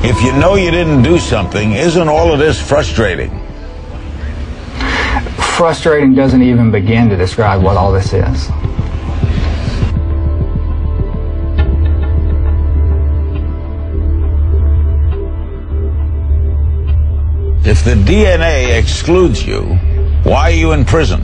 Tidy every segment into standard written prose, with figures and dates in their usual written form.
If you know you didn't do something, isn't all of this frustrating? Frustrating doesn't even begin to describe what all this is. If the DNA excludes you, why are you in prison?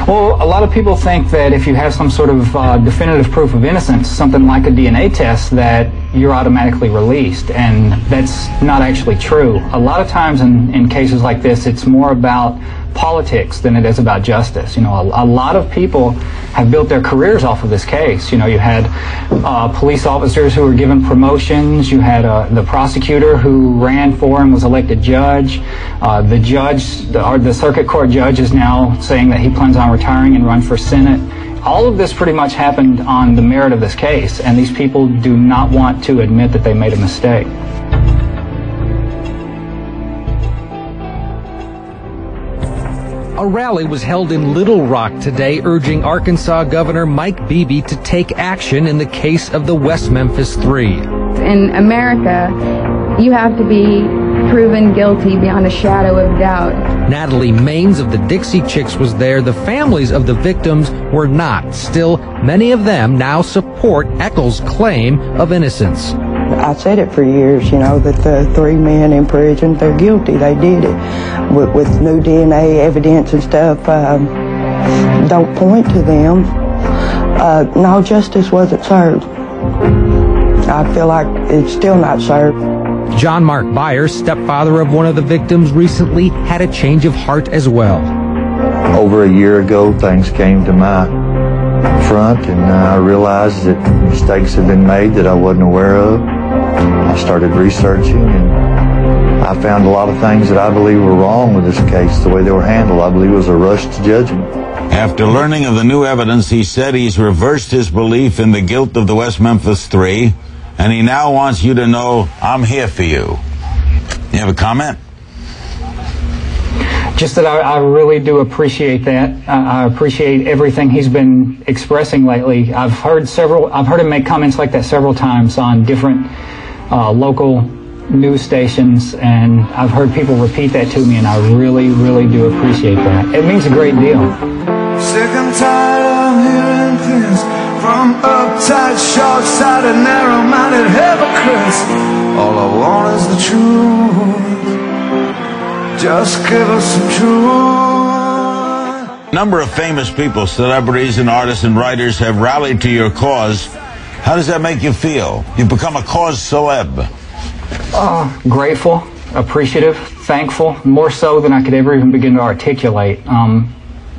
Well, a lot of people think that if you have some sort of definitive proof of innocence, something like a DNA test, that you're automatically released, and that's not actually true. A lot of times in cases like this, it's more about politics than it is about justice. You know, a lot of people have built their careers off of this case. You know, you had police officers who were given promotions. You had the prosecutor who ran for and was elected judge. The judge, the circuit court judge, is now saying that he plans on retiring and run for Senate. All of this pretty much happened on the merit of this case, and these people do not want to admit that they made a mistake. A rally was held in Little Rock today urging Arkansas Governor Mike Beebe to take action in the case of the West Memphis Three. In America, you have to be proven guilty beyond a shadow of doubt. Natalie Maines of the Dixie Chicks was there. The families of the victims were not. Still, many of them now support Echols' claim of innocence. I said it for years, you know, that the three men in prison, they're guilty. They did it. With new DNA evidence and stuff, don't point to them. No justice wasn't served. I feel like it's still not served. John Mark Byers, stepfather of one of the victims, recently had a change of heart as well. Over a year ago, things came to my front, and I realized that mistakes had been made that I wasn't aware of. I started researching, and I found a lot of things that I believe were wrong with this case. The way they were handled, I believe, was a rush to judgment. After learning of the new evidence, he said he's reversed his belief in the guilt of the West Memphis Three, and he now wants you to know, I'm here for you. You have a comment? Just that I really do appreciate that. I appreciate everything he's been expressing lately. I've heard him make comments like that several times on different local news stations, and I've heard people repeat that to me, and I really, really do appreciate that. It means a great deal. Sick and tired of hearing things from uptight, short-sighted, narrow-minded hypocrites. All I want is the truth. Just give us the truth. A number of famous people, celebrities and artists and writers have rallied to your cause. How does that make you feel? You've become a cause celeb. Grateful, appreciative, thankful, more so than I could ever even begin to articulate.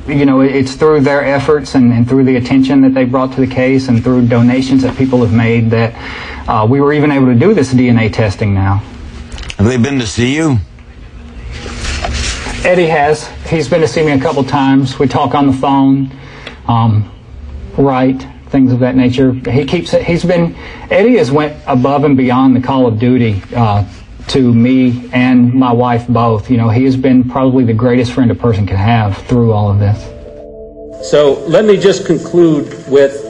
You know, it's through their efforts and through the attention that they brought to the case and through donations that people have made that we were even able to do this DNA testing now. Have they been to see you? Eddie has. He's been to see me a couple times. We talk on the phone, write, things of that nature. Eddie has went above and beyond the call of duty to me and my wife both. You know, he has been probably the greatest friend a person can have through all of this. So let me just conclude with,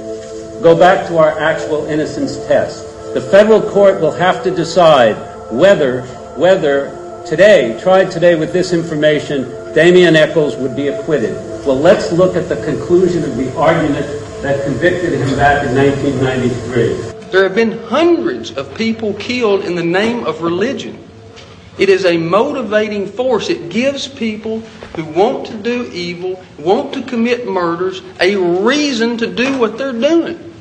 go back to our actual innocence test. The federal court will have to decide whether today, tried today with this information, Damien Echols would be acquitted. Well, let's look at the conclusion of the argument that convicted him back in 1993. There have been hundreds of people killed in the name of religion. It is a motivating force. It gives people who want to do evil, want to commit murders, a reason to do what they're doing.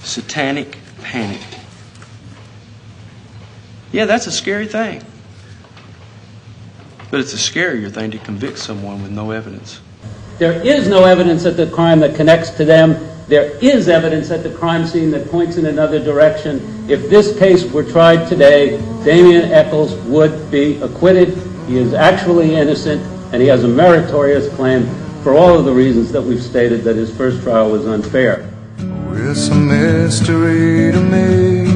Satanic panic. Yeah, that's a scary thing. But it's a scarier thing to convict someone with no evidence. There is no evidence at the crime that connects to them. There is evidence at the crime scene that points in another direction. If this case were tried today, Damien Echols would be acquitted. He is actually innocent, and he has a meritorious claim for all of the reasons that we've stated that his first trial was unfair. It's a mystery to me.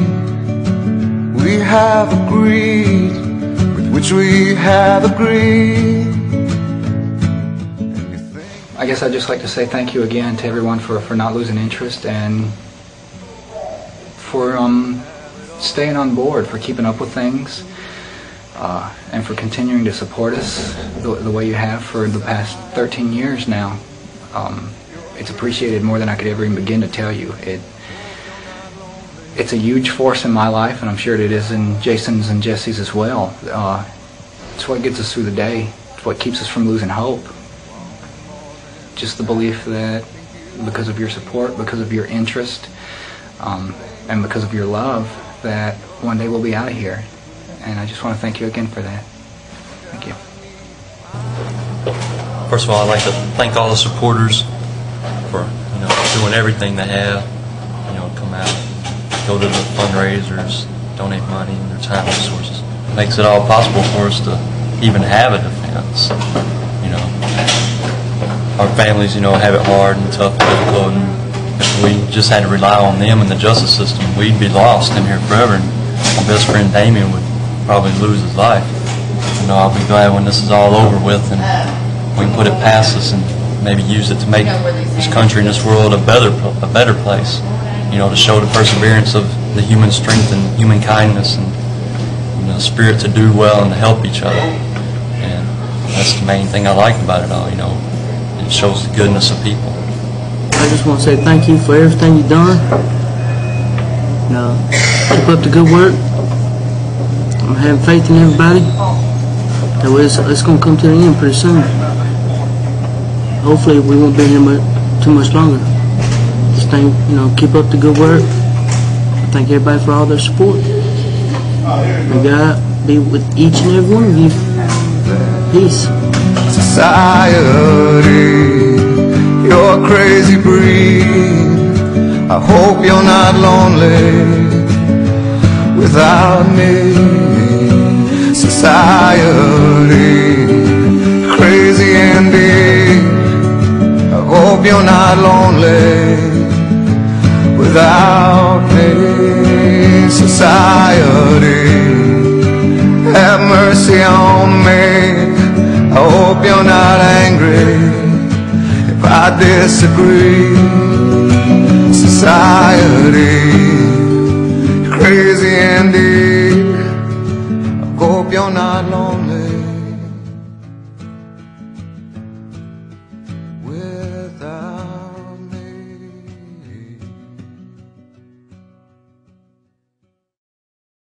We have agreed with which we have agreed. I guess I'd just like to say thank you again to everyone for not losing interest and for staying on board, for keeping up with things, and for continuing to support us the way you have for the past 13 years now. It's appreciated more than I could ever even begin to tell you. It's a huge force in my life, and I'm sure it is in Jason's and Jessie's as well. It's what gets us through the day. It's what keeps us from losing hope. Just the belief that because of your support, because of your interest, and because of your love, that one day we'll be out of here. And I just want to thank you again for that. Thank you. First of all, I'd like to thank all the supporters for doing everything they have. Come out, go to the fundraisers, donate money and their time and resources. It makes it all possible for us to even have a defense. Our families, have it hard and tough and difficult, and if we just had to rely on them and the justice system, we'd be lost in here forever. And my best friend Damien would probably lose his life. I'll be glad when this is all over with and we can put it past us and maybe use it to make this country and this world a better place. To show the perseverance of the human strength and human kindness and the spirit to do well and to help each other. And that's the main thing I like about it all. It shows the goodness of people. I just want to say thank you for everything you've done. Keep up the good work. I'm having faith in everybody. That way it's going to come to the end pretty soon. Hopefully we won't be here too much longer. Just keep up the good work. I thank everybody for all their support. May God be with each and every one of you. Peace. Society, you're a crazy breed. I hope you're not lonely without me. Society, crazy indeed. I hope you're not lonely without me. Society, have mercy on me. I hope you're not angry if I disagree. Society, crazy indeed. I hope you're not lonely.